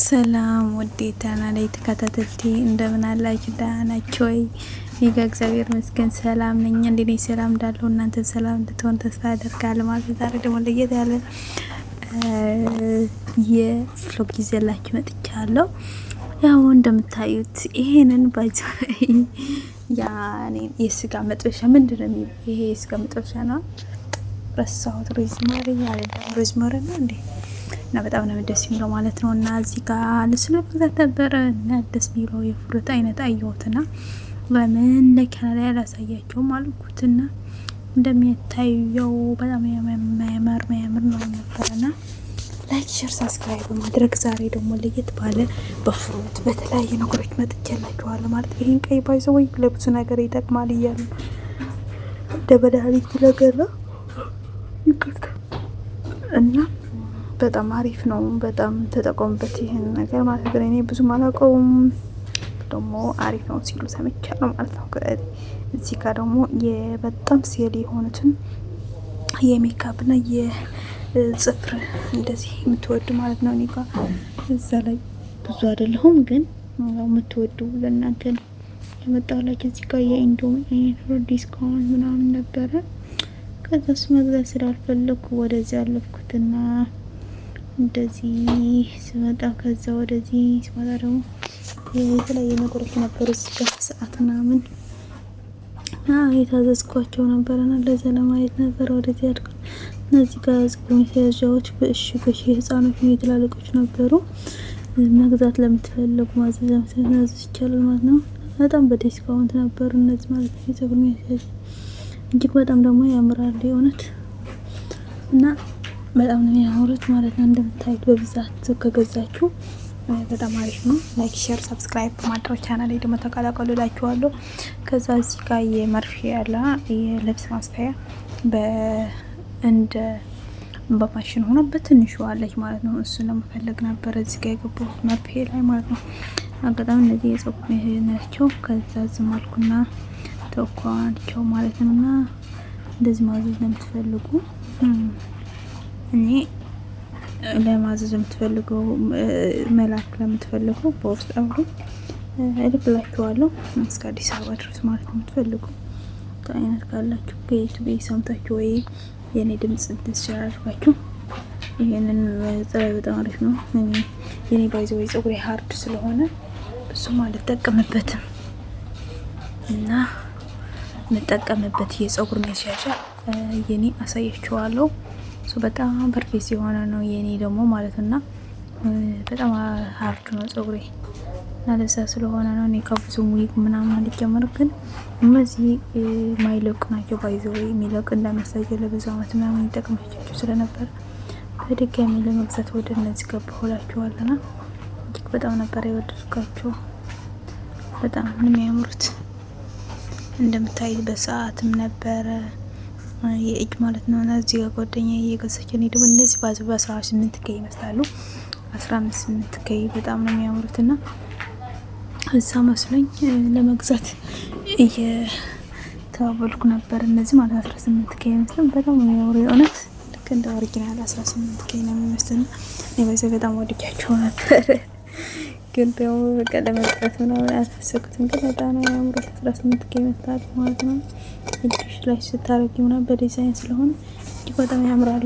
ሰላም ውዴታና ላይ ተከታተልቲ እንደምን አላችሁ? ደህና ናችሁ ወይ? እኔ ጋር እግዚአብሔር ይመስገን ሰላም ነኝ። እንዴ ሰላም እንዳለው እናንተ ሰላም እንድትሆን ተስፋ አደርጋለሁ። ማለት ዛሬ ደግሞ ለየት ያለ የፍሎግ ይዘላችሁ መጥቻለሁ። ያው እንደምታዩት ይሄንን ባይዘ ያኔ የስጋ መጥበሻ ምንድነው የሚለው? ይሄ የስጋ መጥበሻ ነው። ረሳሁት። ሮዝመሪ አይደለም፣ ሮዝመሪ ነው እንዴ? እና በጣም ነው ደስ የሚለው ማለት ነው። እና እዚህ ጋር ለስለፈት ነበረ እና ደስ የሚለው የፍሩት አይነት አየሁትና ለምን ለካናዳ ያላሳያቸውም አልኩትና እንደሚታየው በጣም የሚያምር ነው ነበርና ላይክ፣ ሼር፣ ሰብስክራይብ ማድረግ ዛሬ ደግሞ ለየት ባለ በፍሩት በተለያየ ነገሮች መጥቻላችኋለሁ ማለት ይሄን ቀይ ባይዘው ወይ ለብዙ ነገር ይጠቅማል እያሉ ደበዳሊት ነገር ነው ይቅርታ እና በጣም አሪፍ ነው። በጣም ተጠቀሙበት ይሄን ነገር ማለት ነው። እኔ ብዙ ማላውቀውም ደግሞ አሪፍ ነው ሲሉ ሰምቻለሁ ማለት ነው። እዚህ ጋር ደግሞ በጣም ሴል የሆኑትን የሜካፕ እና የጽፍር እንደዚህ የምትወዱ ማለት ነው። እኔ ጋር እዛ ላይ ብዙ አይደለሁም፣ ግን የምትወዱ ለእናንተ ነው የመጣላችሁ። እዚህ ጋር የኢንዶሚ ዲስካውንት ምናምን ነበረ። ከዛ እሱ መግዛት ስላልፈለኩ ወደዚህ አለፍኩትና እንደዚህ ስመጣ ከዛ ወደዚህ ስመጣ ደግሞ የተለያየ ነገሮች ነበሩ። እዚህ ጋር ሰዓት ምናምን የታዘዝኳቸው ነበርና ለዛ ለማየት ነበር ወደዚህ ያድኩ። እነዚህ ጋር ጽቁም ተያዣዎች በእሽጎች የህፃኖች ነው የትላልቆች ነበሩ። መግዛት ለምትፈልጉ ማዘዝ ይቻላል ማለት ነው። በጣም በዲስካውንት ነበሩ እነዚህ ማለት ነው። የጸጉር ተያዥ እጅግ በጣም ደግሞ ያምራል የእውነት እና በጣም ነው የሚያምሩት ማለት ነው። እንደምታዩት በብዛት ከገዛችሁ በጣም አሪፍ ነው። ላይክ፣ ሼር፣ ሰብስክራይብ በማድረግ ቻናል ላይ ደግሞ ተቀላቀሉ እላችኋለሁ። ከዛ እዚህ ጋር የመርፌ ያለ የልብስ ማስፋያ በማሽን ሆኖ በትንሹ አለች ማለት ነው። እሱን ለመፈለግ ነበር እዚህ ጋር የገባው መርፌ ላይ ማለት ነው። አጋጣሚ እነዚህ የጸጉር ናቸው። ከዛ ዝም አልኩና ተውኳቸው ማለት ነውና እንደዚህ ማዘዝ ለምትፈልጉ እኔ ለማዘዝ የምትፈልገው መላክ ለምትፈልጉ በውስጥ አብሮ እልክላችኋለሁ እስከ አዲስ አበባ ድረስ ማለት ነው። የምትፈልጉ አይነት ካላችሁ ከዩቲዩብ ሰምታችሁ ወይ የኔ ድምጽ ትችላላችሁ። ይሄንን ጸባይ በጣም አሪፍ ነው። የኔ ባይዘ ወይ ጸጉሬ ሃርድ ስለሆነ እሱም አልጠቀምበትም እና የምጠቀምበት የጸጉር መያዣ የኔ አሳያችኋለሁ። በጣም ፐርፌክት የሆነ ነው የኔ ደግሞ ማለትና በጣም ሃርድ ነው ጸጉሬ እና ለዛ ስለሆነ ነው እኔ ከብዙ ዊግ ምናምን አልጀመር። ግን እነዚህ ማይለቁ ናቸው። ባይዘው የሚለቅ እንዳመሳጀ ለብዙ አመት ምናምን ይጠቅማቸው ስለነበር በድጋሚ ለመግዛት ወደ እነዚህ ገባሁላችኋልና እጅግ በጣም ነበር የወደድኳቸው። በጣም ነው የሚያምሩት። እንደምታዩት በሰዓትም ነበረ የእጅ ማለት ነው። እና እዚህ ጋር ጓደኛዬ እየገዛች ነው። ደግሞ እነዚህ በ18 ከይ ይመስላሉ። 15 ከይ በጣም ነው የሚያምሩትና እዛ መስሎኝ ለመግዛት እየተባበልኩ ነበር። እነዚህ ማለት 18 ከይ ይመስላል። በጣም ነው የሚያምሩ የእውነት ልክ እንደ ኦሪጂናል 18 ከይ ነው የሚመስልና እኔ በጣም ወድጃቸው ነበር። ግን ደግሞ በቃ ለመግዛት ምናምን አልፈሰኩትም። ግን በጣም ነው የሚያምሩት። 18 ከይ ይመስላል ማለት ነው። እጅሽ ላይ ስታረጊ ምናምን በዲዛይን ስለሆነ እጅግ በጣም ያምራሉ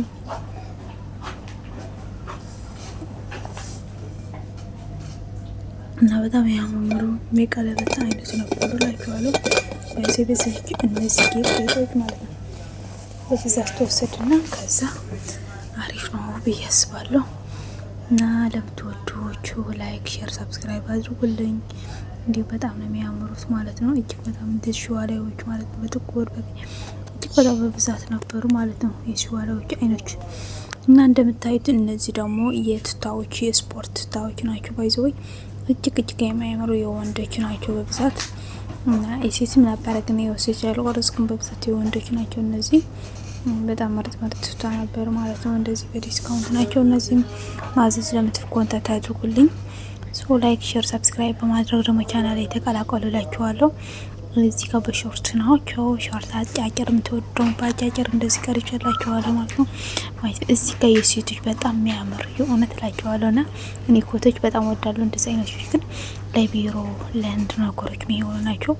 እና በጣም ያማምሩ የቀለበት አይነት ነበሩ እላችኋለሁ። በዚህ እነዚህ ጌጦች ማለት ነው በብዛት ተወሰድና ከዛ አሪፍ ነው ብዬ አስባለሁ። እና ለምትወዱዎቹ ላይክ፣ ሼር፣ ሰብስክራይብ አድርጉልኝ። እንዲሁ በጣም ነው የሚያምሩት ማለት ነው። እጅግ በጣም ሸዋላዎች ማለት ነው በጥቁር እጅግ በጣም በብዛት ነበሩ ማለት ነው የሸዋላዎች አይኖች። እና እንደምታዩት እነዚህ ደግሞ የቱታዎች የስፖርት ቱታዎች ናቸው። ባይዘው እጅግ የሚያምሩ የወንዶች ናቸው በብዛት እና የሴትም ነበረ ግን የወሰጃሉ ወርስኩም በብዛት የወንዶች ናቸው። እነዚህ በጣም ምርጥ ቱታ ነበሩ ማለት ነው። እንደዚህ በዲስካውንት ናቸው። እነዚህም ማዘዝ ለምትፈልጉ ኮንታክት አድርጉልኝ። ላይክ፣ ሼር፣ ሰብስክራይብ በማድረግ ደግሞ ቻናል ላይ ተቀላቀሉ እላችኋለሁ። እዚህ ጋር በሾርት ናቸው። ሾርት አጫጭር የምትወደው በአጫጭር እንደዚህ ጋር ይችላችኋለሁ ማለት ነው። እዚህ ጋር የሴቶች በጣም የሚያምር የእውነት እላችኋለሁ እና እኔ ኮቶች በጣም ወዳለሁ። እንደዚህ አይነቶች ግን ለቢሮ ለአንድ ነገሮች የሚሆኑ ናቸው።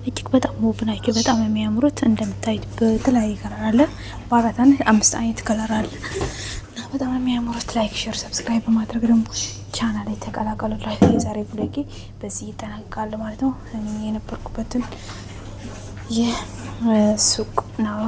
እጅግ በጣም ውብ ናቸው። በጣም የሚያምሩት እንደምታዩት በተለያየ ከለር አለ። በ4 አይነት 5 አይነት ከለር አለ እና በጣም የሚያምሩት። ላይክ፣ ሼር፣ ሰብስክራይብ በማድረግ ደግሞ ቻናል ላይ ተቀላቀሉላችሁ። የዛሬ ቪዲዮ በዚህ ይጠናቀቃል ማለት ነው። እኔ የነበርኩበትን የሱቅ ነው።